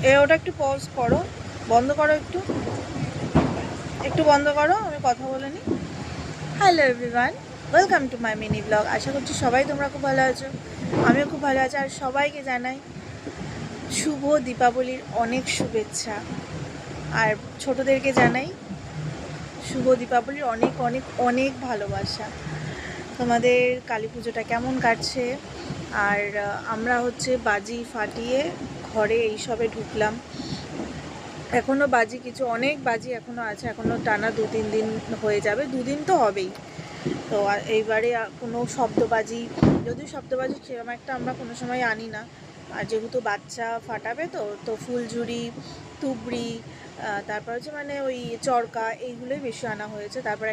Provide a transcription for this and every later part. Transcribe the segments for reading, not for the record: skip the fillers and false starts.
ওটা একটু পজ করো, বন্ধ করো, একটু বন্ধ করো, আমি কথা বলে নিই। Hello everyone, welcome to my mini blog. আশা করছি সবাই তোমরা খুব ভালো আছো, আমিও খুব ভালো আছি। আর সবাইকে জানাই শুভ দীপাবলির অনেক শুভেচ্ছা, আর ছোটদেরকে জানাই শুভ দীপাবলির অনেক অনেক অনেক ভালোবাসা। তোমাদের কালী পুজোটা কেমন কাটছে? আর আমরা হচ্ছে বাজি ফাটিয়ে ঘরে এইসবে ঢুকলাম। এখনও বাজি কিছু অনেক বাজি এখনও আছে, এখনও টানা 2-3 দিন হয়ে যাবে, 2 দিন তো হবেই। তো এইবারে কোনো শব্দবাজি, যদিও শব্দবাজি সেরকম একটা আমরা কোনো সময় আনি না, আর যেহেতু বাচ্চা ফাটাবে তো ফুলঝুরি, তুবড়ি, তারপর হচ্ছে মানে ওই চরকা, এইগুলোই বেশি আনা হয়েছে। তারপর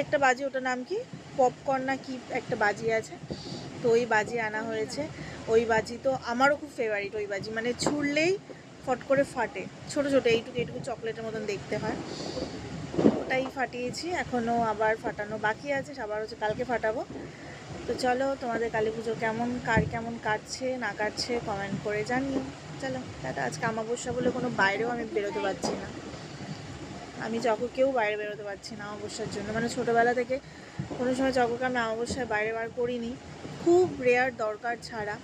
একটা বাজি, ওটার নাম কি, পপকর্ন না কি একটা বাজি আছে, তো ওই বাজি আনা হয়েছে। ওই বাজি তো আমারও খুব ফেভারিট, ওই বাজি মানে ছুঁড়লেই ফট করে ফাটে, ছোটো ছোটো এইটুকু চকলেটের মতন দেখতে হয়। ওটাই ফাটিয়েছি, এখনও আবার ফাটানো বাকি আছে, আবার হচ্ছে কালকে ফাটাবো। তো চলো, তোমাদের কালী পুজো কেমন কাটছে না কাটছে কমেন্ট করে জানিও। চলো টাটা। আজকে অমাবস্যা বলে কোনো বাইরেও আমি বেরোতে পারছি না, আমি কেউ বাইরে বেরোতে পারছি না অমাবস্যার জন্য। মানে ছোটোবেলা থেকে কোনো সময় চককে আমি অমাবস্যায় বাইরে বার করিনি, খুব রেয়ার দরকার ছাড়া।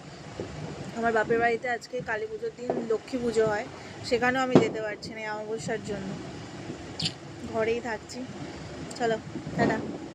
আমার বাপের বাড়িতে আজকে কালী পুজোর দিন লক্ষ্মী পুজো হয়, সেখানেও আমি যেতে পারছি না এই অমাবস্যার জন্য, ঘরেই থাকছি। চলো টাটা।